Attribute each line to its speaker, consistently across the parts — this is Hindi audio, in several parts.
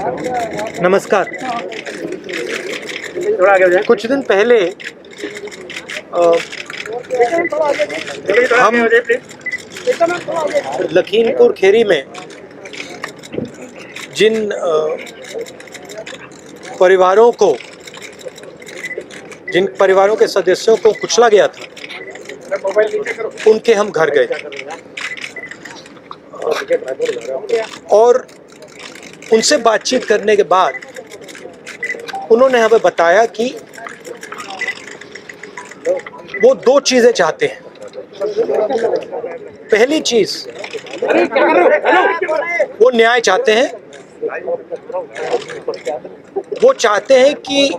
Speaker 1: नमस्कार। कुछ दिन पहले हम लखीमपुर खेरी में जिन परिवारों के सदस्यों को कुचला गया था, उनके हम घर गए और उनसे बातचीत करने के बाद उन्होंने हमें बताया कि वो दो चीजें चाहते हैं। पहली चीज, वो न्याय चाहते हैं। वो चाहते हैं कि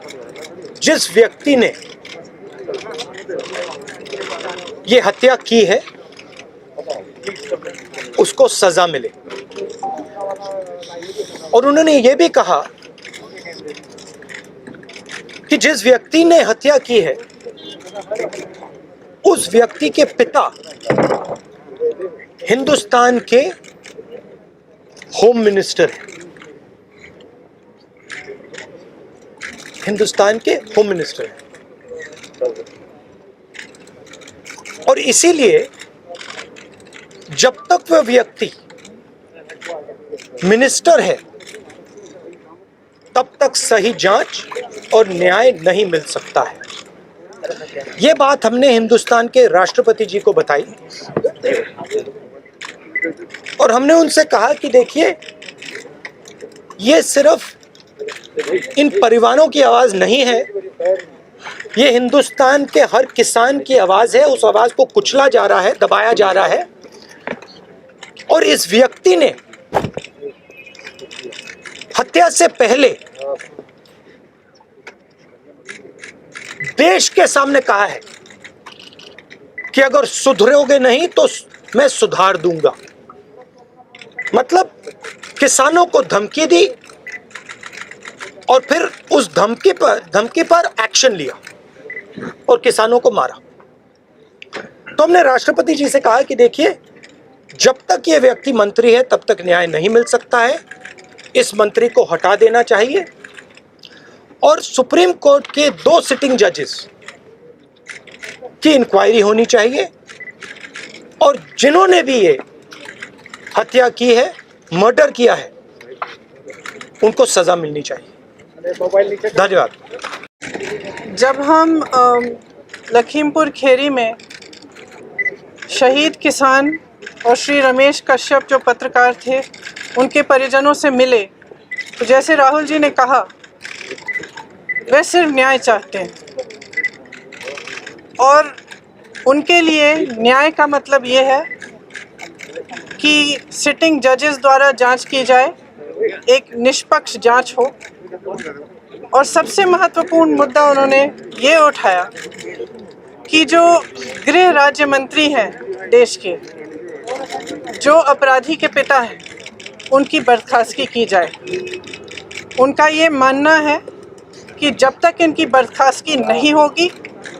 Speaker 1: जिस व्यक्ति ने ये हत्या की है उसको सजा मिले। और उन्होंने ये भी कहा कि जिस व्यक्ति ने हत्या की है उस व्यक्ति के पिता हिंदुस्तान के होम मिनिस्टर हैं। हिंदुस्तान के होम मिनिस्टर हैं और इसीलिए जब तक वह व्यक्ति मिनिस्टर है तब तक सही जांच और न्याय नहीं मिल सकता है। ये बात हमने हिंदुस्तान के राष्ट्रपति जी को बताई और हमने उनसे कहा कि देखिए, ये सिर्फ इन परिवारों की आवाज नहीं है, ये हिंदुस्तान के हर किसान की आवाज है। उस आवाज को कुचला जा रहा है, दबाया जा रहा है और इस व्यक्ति ने हत्या से पहले देश के सामने कहा है कि अगर सुधरोगे नहीं तो मैं सुधार दूंगा। मतलब किसानों को धमकी दी और फिर उस धमकी पर एक्शन लिया और किसानों को मारा। तो हमने राष्ट्रपति जी से कहा कि देखिए, जब तक ये व्यक्ति मंत्री है तब तक न्याय नहीं मिल सकता है। इस मंत्री को हटा देना चाहिए और सुप्रीम कोर्ट के 2 सिटिंग जजेस की इंक्वायरी होनी चाहिए और जिन्होंने भी ये हत्या की है, मर्डर किया है, उनको सजा मिलनी चाहिए। धन्यवाद।
Speaker 2: जब हम लखीमपुर खेरी में शहीद किसान और श्री रमेश कश्यप जो पत्रकार थे उनके परिजनों से मिले, तो जैसे राहुल जी ने कहा, वे सिर्फ न्याय चाहते हैं और उनके लिए न्याय का मतलब ये है कि सिटिंग जजेस द्वारा जांच की जाए, एक निष्पक्ष जांच हो। और सबसे महत्वपूर्ण मुद्दा उन्होंने ये उठाया कि जो गृह राज्य मंत्री हैं देश के, जो अपराधी के पिता हैं, उनकी बर्खास्तगी की जाए। उनका ये मानना है कि जब तक इनकी बर्खास्तगी नहीं होगी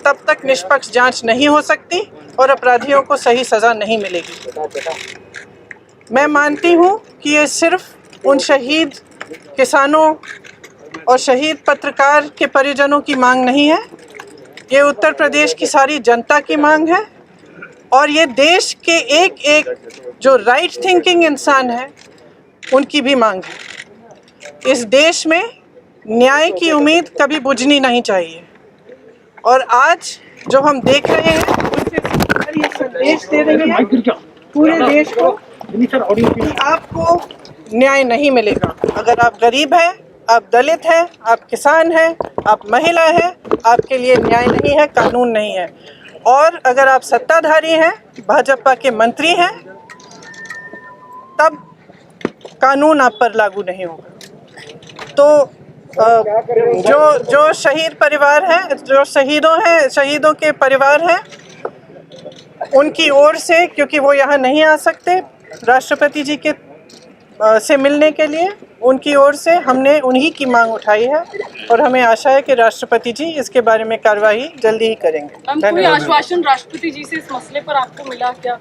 Speaker 2: तब तक निष्पक्ष जांच नहीं हो सकती और अपराधियों को सही सज़ा नहीं मिलेगी। मैं मानती हूँ कि ये सिर्फ उन शहीद किसानों और शहीद पत्रकार के परिजनों की मांग नहीं है, ये उत्तर प्रदेश की सारी जनता की मांग है और ये देश के एक एक जो राइट थिंकिंग इंसान है उनकी भी मांग है। इस देश में न्याय की उम्मीद कभी बुझनी नहीं चाहिए और आज जो हम देख रहे हैं उससे सरकार ये संदेश दे रही है पूरे देश को कि आपको न्याय नहीं मिलेगा। अगर आप गरीब हैं, आप दलित हैं, आप किसान हैं, आप महिला हैं, आपके लिए न्याय नहीं है, कानून नहीं है। और अगर आप सत्ताधारी हैं, भाजपा के मंत्री हैं, तब कानून आप पर लागू नहीं होगा। तो जो शहीद परिवार हैं, जो शहीदों के परिवार हैं, उनकी ओर से, क्योंकि वो यहाँ नहीं आ सकते राष्ट्रपति जी के से मिलने के लिए, उनकी ओर से हमने उन्हीं की मांग उठाई है और हमें आशा है कि राष्ट्रपति जी इसके बारे में कार्रवाई जल्दी ही करेंगे।
Speaker 3: कोई आश्वासन राष्ट्रपति जी से इस मसले पर आपको मिला क्या?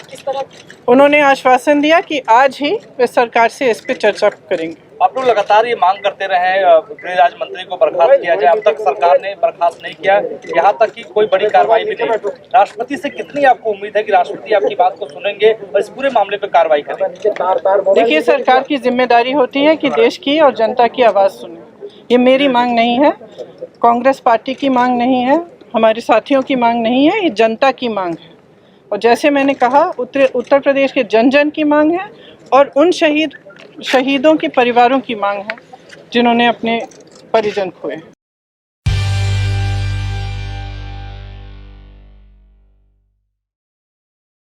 Speaker 3: किस तरह?
Speaker 2: उन्होंने आश्वासन दिया कि आज ही वे सरकार से इस पर चर्चा करेंगे।
Speaker 4: आप लोग लगातार ये मांग करते रहे गृह राज्य मंत्री को बर्खास्त किया जाए, अब तक सरकार ने बर्खास्त नहीं किया, यहाँ तक कि कोई बड़ी कार्रवाई भी नहीं। राष्ट्रपति से कितनी आपको उम्मीद है कि राष्ट्रपति आपकी बात को सुनेंगे और इस पूरे मामले पर कार्रवाई करेंगे?
Speaker 2: देखिए, सरकार की जिम्मेदारी होती है कि देश की और जनता की आवाज़ सुने। ये मेरी मांग नहीं है, कांग्रेस पार्टी की मांग नहीं है, हमारे साथियों की मांग नहीं है, ये जनता की मांग है। और जैसे मैंने कहा, उत्तर प्रदेश के जन जन की मांग है और उन शहीदों के परिवारों की मांग है जिन्होंने अपने परिजन खोए।